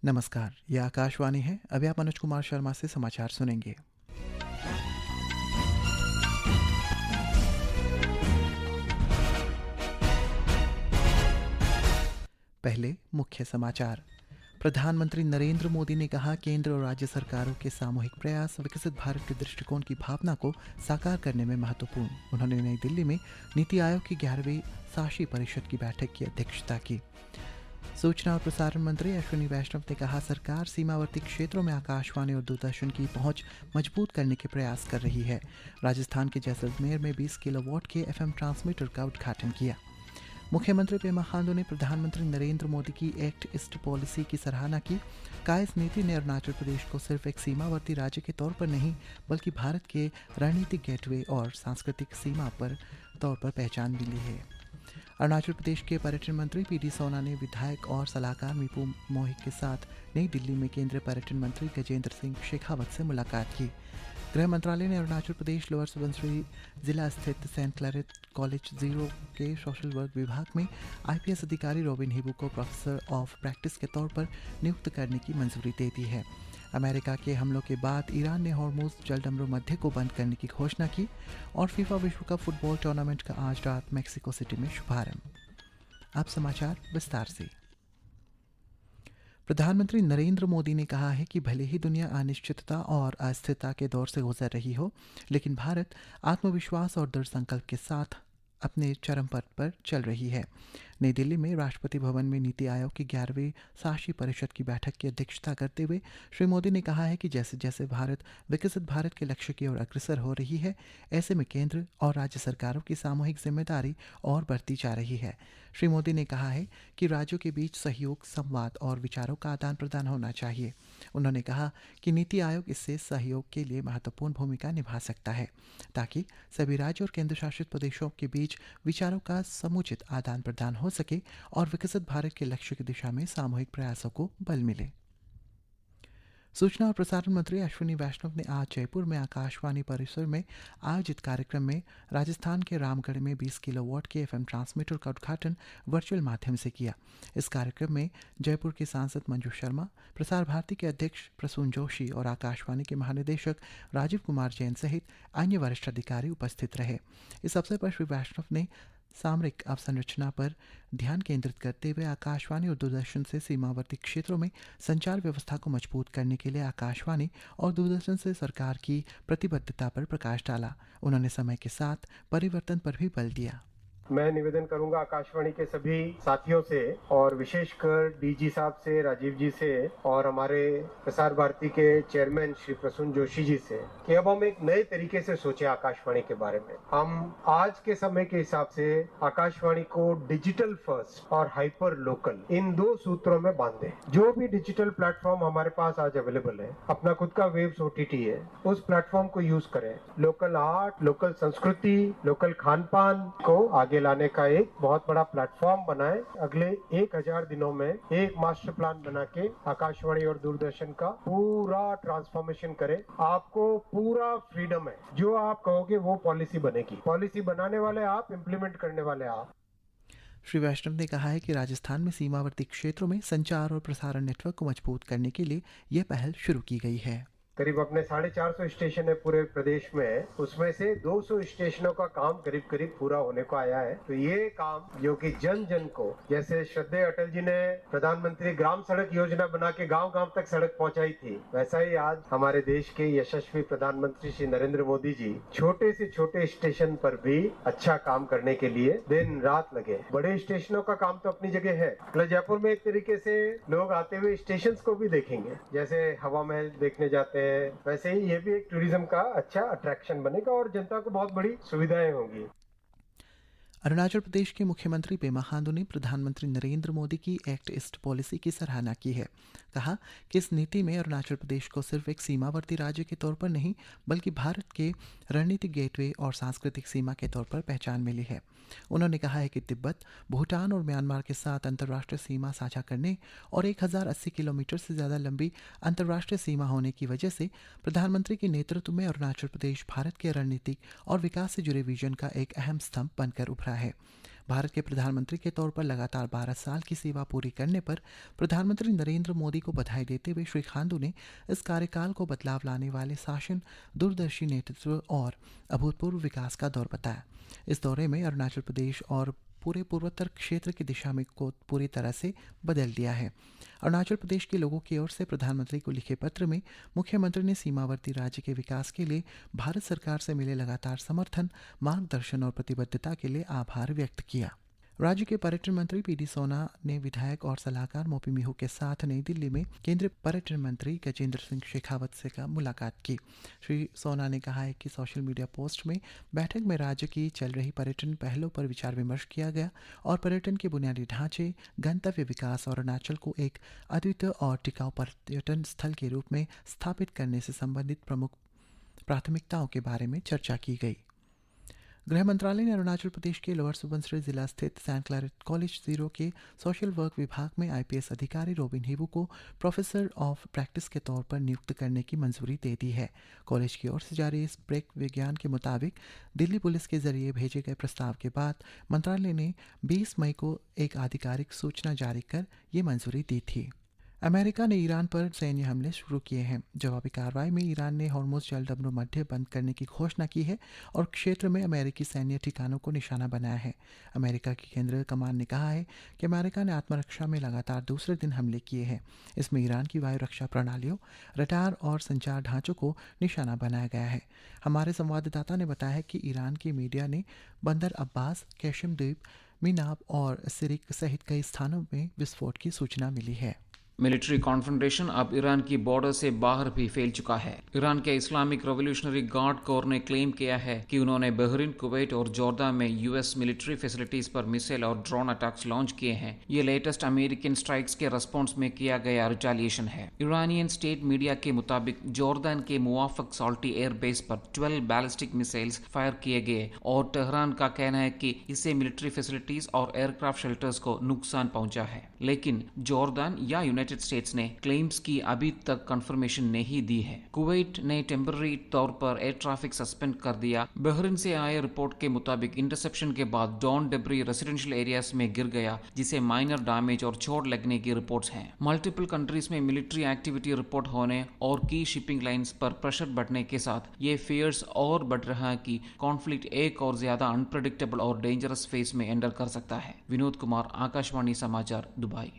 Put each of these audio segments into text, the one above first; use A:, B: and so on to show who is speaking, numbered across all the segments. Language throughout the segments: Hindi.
A: नमस्कार, यह आकाशवाणी है। अभी आप मनोज कुमार शर्मा से समाचार सुनेंगे। पहले मुख्य समाचार। प्रधानमंत्री नरेंद्र मोदी ने कहा, केंद्र और राज्य सरकारों के सामूहिक प्रयास विकसित भारत के दृष्टिकोण की भावना को साकार करने में महत्वपूर्ण। उन्होंने नई दिल्ली में नीति आयोग की 11वीं शासी परिषद की बैठक की अध्यक्षता की। सूचना और प्रसारण मंत्री अश्विनी वैष्णव ने कहा, सरकार सीमावर्ती क्षेत्रों में आकाशवाणी और दूरदर्शन की पहुंच मजबूत करने के प्रयास कर रही है। राजस्थान के जैसलमेर में 20 किलोवाट के एफएम ट्रांसमीटर का उद्घाटन किया। मुख्यमंत्री पेमा खांडू ने प्रधानमंत्री नरेंद्र मोदी की एक्ट ईस्ट पॉलिसी की सराहना की। कहा, इस नीति ने अरुणाचल प्रदेश को सिर्फ एक सीमावर्ती राज्य के तौर पर नहीं, बल्कि भारत के रणनीतिक गेटवे और सांस्कृतिक सीमा पर तौर पर पहचान मिली है। अरुणाचल प्रदेश के पर्यटन मंत्री पीडी सोना ने विधायक और सलाहकार मिपू मोहिक के साथ नई दिल्ली में केंद्रीय पर्यटन मंत्री गजेंद्र सिंह शेखावत से मुलाकात की। गृह मंत्रालय ने अरुणाचल प्रदेश लोअर सुबनसिरी जिला स्थित सेंट क्लैरेट कॉलेज 0 के सोशल वर्क विभाग में आईपीएस अधिकारी रॉबिन हिबू को प्रोफेसर ऑफ प्रैक्टिस के तौर पर नियुक्त करने की मंजूरी दे दी है। अमेरिका के हमलों के बाद ईरान ने हॉर्मुज जलडमरू मध्य को बंद करने की घोषणा की और फीफा विश्व कप फुटबॉल टूर्नामेंट का आज रात मेक्सिको सिटी में शुभारंभ। अब समाचार विस्तार से। प्रधानमंत्री नरेंद्र मोदी ने कहा है कि भले ही दुनिया अनिश्चितता और अस्थिरता के दौर से गुजर रही हो, लेकिन भारत आत्मविश्वास और दृढ़ संकल्प के साथ अपने चरम पथ पर चल रही है। नई दिल्ली में राष्ट्रपति भवन में नीति आयोग की 11वीं शासी परिषद की बैठक की अध्यक्षता करते हुए श्री मोदी ने कहा है कि जैसे जैसे भारत विकसित भारत के लक्ष्य की ओर अग्रसर हो रही है, ऐसे में केंद्र और राज्य सरकारों की सामूहिक जिम्मेदारी और बढ़ती जा रही है। श्री मोदी ने कहा है कि राज्यों के बीच सहयोग, संवाद और विचारों का आदान प्रदान होना चाहिए। उन्होंने कहा कि नीति आयोग इससे सहयोग के लिए महत्वपूर्ण भूमिका निभा सकता है, ताकि सभी राज्यों और केंद्र शासित प्रदेशों के बीच विचारों का समुचित आदान प्रदान हो सके और विकसित भारत के लक्ष्य की दिशा में सामूहिक प्रयासों को बल मिले। सूचना और प्रसारण मंत्री अश्विनी वैष्णव ने आज जयपुर में आकाशवाणी परिसर में आयोजित कार्यक्रम में राजस्थान के रामगढ़ में 20 किलोवाट के एफएम ट्रांसमीटर का उद्घाटन वर्चुअल माध्यम से किया। इस कार्यक्रम में जयपुर के सांसद मंजू शर्मा, प्रसार भारती के अध्यक्ष प्रसून जोशी और आकाशवाणी के महानिदेशक राजीव कुमार जैन सहित अन्य वरिष्ठ अधिकारी उपस्थित रहे। इस अवसर पर श्री वैष्णव ने सामरिक अवसंरचना पर ध्यान केंद्रित करते हुए आकाशवाणी और दूरदर्शन से सीमावर्ती क्षेत्रों में संचार व्यवस्था को मजबूत करने के लिए आकाशवाणी और दूरदर्शन से सरकार की प्रतिबद्धता पर प्रकाश डाला। उन्होंने समय के साथ परिवर्तन पर भी बल दिया।
B: मैं निवेदन करूंगा आकाशवाणी के सभी साथियों से और विशेषकर डीजी साहब से, राजीव जी से और हमारे प्रसार भारती के चेयरमैन श्री प्रसून जोशी जी से कि अब हम एक नए तरीके से सोचें आकाशवाणी के बारे में। हम आज के समय के हिसाब से आकाशवाणी को डिजिटल फर्स्ट और हाइपर लोकल इन दो सूत्रों में बांधे। जो भी डिजिटल प्लेटफॉर्म हमारे पास आज अवेलेबल है, अपना खुद का वेव्स ओटीटी है, उस प्लेटफॉर्म को यूज करें। लोकल आर्ट, लोकल संस्कृति, लोकल खान पान को आगे लाने का एक बहुत बड़ा प्लेटफॉर्म बनाए। अगले 1000 दिनों में एक मास्टर प्लान बना के आकाशवाणी और दूरदर्शन का पूरा ट्रांसफॉर्मेशन करे। आपको पूरा फ्रीडम है, जो आप कहोगे वो पॉलिसी बनेगी। पॉलिसी बनाने वाले आप, इम्प्लीमेंट करने वाले आप।
A: श्री वैष्णव ने कहा है कि राजस्थान में सीमावर्ती क्षेत्रों में संचार और प्रसारण नेटवर्क को मजबूत करने के लिए यह पहल शुरू की गई है।
B: करीब अपने 450 स्टेशन है पूरे प्रदेश में, उसमें से 200 स्टेशनों का काम करीब करीब पूरा होने को आया है। तो ये काम जो कि जन जन को, जैसे श्रद्धेय अटल जी ने प्रधानमंत्री ग्राम सड़क योजना बना के गांव गांव तक सड़क पहुंचाई थी, वैसा ही आज हमारे देश के यशस्वी प्रधानमंत्री श्री नरेंद्र मोदी जी छोटे से छोटे स्टेशन पर भी अच्छा काम करने के लिए दिन रात लगे। बड़े स्टेशनों का काम तो अपनी जगह है, मतलब जयपुर में एक तरीके से लोग आते हुए स्टेशन को भी देखेंगे, जैसे हवा महल देखने जाते हैं, वैसे ही ये भी एक टूरिज्म का अच्छा अट्रैक्शन बनेगा और जनता को बहुत बड़ी सुविधाएं होंगी।
A: अरुणाचल प्रदेश के मुख्यमंत्री पेमा खांडू ने प्रधानमंत्री नरेंद्र मोदी की एक्ट ईस्ट पॉलिसी की सराहना की है। कहा कि इस नीति में अरुणाचल प्रदेश को सिर्फ एक सीमावर्ती राज्य के तौर पर नहीं, बल्कि भारत के रणनीतिक गेटवे और सांस्कृतिक सीमा के तौर पर पहचान मिली है। उन्होंने कहा है कि तिब्बत, भूटान और म्यांमार के साथ अंतर्राष्ट्रीय सीमा साझा करने और 1080 किलोमीटर से ज़्यादा लंबी अंतर्राष्ट्रीय सीमा होने की वजह से प्रधानमंत्री के नेतृत्व में अरुणाचल प्रदेश भारत के रणनीतिक और विकास से जुड़े विजन का एक अहम स्तंभ बनकर उभरा है। भारत के प्रधानमंत्री के तौर पर लगातार 12 साल की सेवा पूरी करने पर प्रधानमंत्री नरेंद्र मोदी को बधाई देते हुए श्री खांडू ने इस कार्यकाल को बदलाव लाने वाले शासन, दूरदर्शी नेतृत्व और अभूतपूर्व विकास का दौर बताया। इस दौरे में अरुणाचल प्रदेश और पूरे पूर्वोत्तर क्षेत्र की दिशा में को पूरी तरह से बदल दिया है। अरुणाचल प्रदेश के लोगों की ओर से प्रधानमंत्री को लिखे पत्र में मुख्यमंत्री ने सीमावर्ती राज्य के विकास के लिए भारत सरकार से मिले लगातार समर्थन, मार्गदर्शन और प्रतिबद्धता के लिए आभार व्यक्त किया। राज्य के पर्यटन मंत्री पीडी सोना ने विधायक और सलाहकार मोपी मिहू के साथ नई दिल्ली में केंद्रीय पर्यटन मंत्री गजेंद्र सिंह शेखावत से मुलाकात की। श्री सोना ने कहा है कि सोशल मीडिया पोस्ट में बैठक में राज्य की चल रही पर्यटन पहलों पर विचार विमर्श किया गया और पर्यटन के बुनियादी ढांचे, गंतव्य विकास और अरुणाचल को एक अद्वितीय और टिकाऊ पर्यटन स्थल के रूप में स्थापित करने से संबंधित प्रमुख प्राथमिकताओं के बारे में चर्चा की गई। गृह मंत्रालय ने अरुणाचल प्रदेश के लोअर सुबनसिरी जिला स्थित सेंट क्लैरेट कॉलेज 0 के सोशल वर्क विभाग में आईपीएस अधिकारी रोबिन हिवू को प्रोफेसर ऑफ प्रैक्टिस के तौर पर नियुक्त करने की मंजूरी दे दी है। कॉलेज की ओर से जारी इस ब्रेक विज्ञान के मुताबिक दिल्ली पुलिस के जरिए भेजे गए प्रस्ताव के बाद मंत्रालय ने 20 मई को एक आधिकारिक सूचना जारी कर ये मंजूरी दी थी। अमेरिका ने ईरान पर सैन्य हमले शुरू किए हैं। जवाबी कार्रवाई में ईरान ने हॉर्मुज़ जलदमरू मध्य बंद करने की घोषणा की है और क्षेत्र में अमेरिकी सैन्य ठिकानों को निशाना बनाया है। अमेरिका की केंद्रीय कमान ने कहा है कि अमेरिका ने आत्मरक्षा में लगातार दूसरे दिन हमले किए हैं। इसमें ईरान की वायु रक्षा प्रणालियों, रडार और संचार ढांचों को निशाना बनाया गया है। हमारे संवाददाता ने बताया है कि ईरान की मीडिया ने बंदर अब्बास, कैशिम द्वीप, मिनाब और सिरिक सहित कई स्थानों में विस्फोट की सूचना मिली है।
C: मिलिट्री कॉन्फ्रंटेशन अब ईरान की बॉर्डर से बाहर भी फैल चुका है। ईरान के इस्लामिक रेवोल्यूशनरी गार्ड कोर ने क्लेम किया है कि उन्होंने बहरीन, कुवैत और जॉर्डन में यूएस मिलिट्री फैसिलिटीज पर मिसाइल और ड्रोन अटैक्स लॉन्च किए हैं। ये लेटेस्ट अमेरिकन स्ट्राइक्स के रिस्पॉन्स में किया गया रिटेलिएशन है। ईरानियन स्टेट मीडिया के मुताबिक जॉर्डन के मुवाफक साल्टी एयर बेस पर 12 बैलिस्टिक मिसाइल्स फायर किए गए और तेहरान का कहना है कि इससे मिलिट्री फैसिलिटीज और एयरक्राफ्ट शेल्टर्स को नुकसान पहुंचा है। लेकिन जॉर्डन या यूनाइटेड स्टेट्स ने क्लेम्स की अभी तक कंफर्मेशन नहीं दी है। कुवैत ने टेम्पररी तौर पर एयर ट्रैफिक सस्पेंड कर दिया। बहरीन से आए रिपोर्ट के मुताबिक इंटरसेप्शन के बाद डॉन डेब्री रेसिडेंशियल एरियाज में गिर गया, जिसे माइनर डैमेज और चोट लगने की रिपोर्ट्स हैं। मल्टीपल कंट्रीज में मिलिट्री एक्टिविटी रिपोर्ट होने और की शिपिंग लाइंस पर प्रेशर बढ़ने के साथ ये फेयर्स और बढ़ रहा है कि कॉन्फ्लिक्ट एक और ज्यादा अनप्रेडिक्टेबल और डेंजरस फेज में एंटर कर सकता है। विनोद कुमार, आकाशवाणी समाचार, दुबई।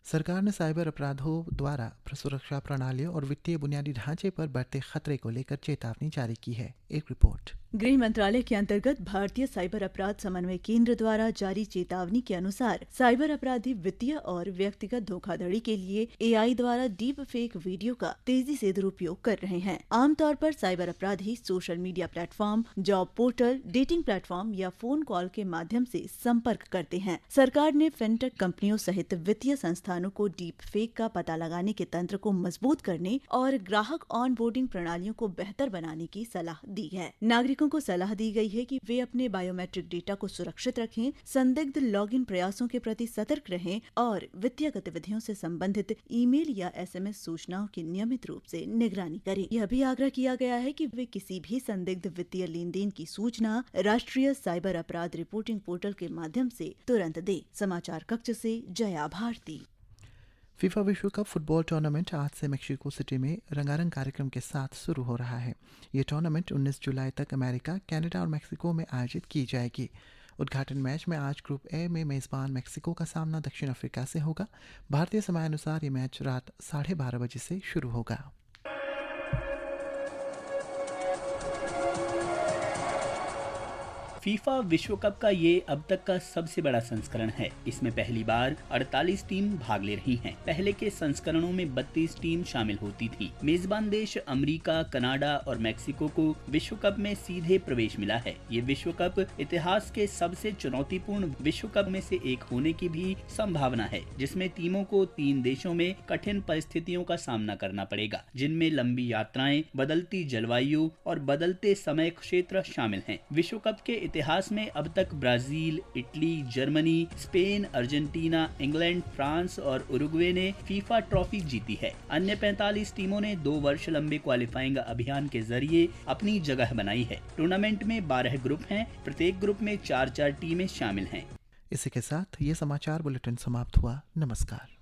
A: सरकार ने साइबर अपराधों द्वारा सुरक्षा प्रणालियों और वित्तीय बुनियादी ढांचे पर बढ़ते खतरे को लेकर चेतावनी जारी की है। एक रिपोर्ट।
D: गृह मंत्रालय के अंतर्गत भारतीय साइबर अपराध समन्वय केंद्र द्वारा जारी चेतावनी के अनुसार साइबर अपराधी वित्तीय और व्यक्तिगत धोखाधड़ी के लिए एआई द्वारा डीप फेक वीडियो का तेजी से दुरुपयोग कर रहे हैं। आमतौर पर साइबर अपराधी social media platform, job portal, dating platform या फोन कॉल के माध्यम से संपर्क करते हैं। सरकार ने फिनटेक कंपनियों सहित वित्तीय संस्थानों को डीप फेक का पता लगाने के तंत्र को मजबूत करने और ग्राहक ऑन बोर्डिंग प्रणालियों को बेहतर बनाने की सलाह दी है। नागरिकों को सलाह दी गई है कि वे अपने बायोमेट्रिक डेटा को सुरक्षित रखें, संदिग्ध लॉगिन प्रयासों के प्रति सतर्क रहें और वित्तीय गतिविधियों से संबंधित ईमेल या एसएमएस सूचनाओं की नियमित रूप से निगरानी करें। यह भी आग्रह किया गया है कि वे किसी भी संदिग्ध वित्तीय लेन देन की सूचना राष्ट्रीय साइबर अपराध रिपोर्टिंग पोर्टल के माध्यम से तुरंत दें। समाचार कक्ष से जया भारती।
A: फीफा विश्व कप फुटबॉल टूर्नामेंट आज से मेक्सिको सिटी में रंगारंग कार्यक्रम के साथ शुरू हो रहा है। ये टूर्नामेंट 19 जुलाई तक अमेरिका, कनाडा और मेक्सिको में आयोजित की जाएगी। उद्घाटन मैच में आज ग्रुप ए में मेज़बान मेक्सिको का सामना दक्षिण अफ्रीका से होगा। भारतीय समयानुसार ये मैच रात 12:30 बजे से शुरू होगा।
E: फीफा विश्व कप का ये अब तक का सबसे बड़ा संस्करण है। इसमें पहली बार 48 टीम भाग ले रही हैं। पहले के संस्करणों में 32 टीम शामिल होती थी। मेजबान देश अमेरिका, कनाडा और मेक्सिको को विश्व कप में सीधे प्रवेश मिला है। ये विश्व कप इतिहास के सबसे चुनौतीपूर्ण विश्व कप में से एक होने की भी संभावना है, जिसमें टीमों को 3 देशों में कठिन परिस्थितियों का सामना करना पड़ेगा, जिनमें लंबी यात्राएं, बदलती जलवायु और बदलते समय क्षेत्र शामिल हैं। विश्व कप के इतिहास में अब तक Brazil, Italy, Germany, Spain, Argentina, England, France और उरुग्वे ने फीफा ट्रॉफी जीती है। अन्य 45 टीमों ने 2 वर्ष लंबे क्वालिफाइंग अभियान के जरिए अपनी जगह बनाई है। टूर्नामेंट में 12 ग्रुप हैं, प्रत्येक ग्रुप में 4-4 टीमें शामिल हैं।
A: इसी के साथ ये समाचार बुलेटिन समाप्त हुआ। नमस्कार।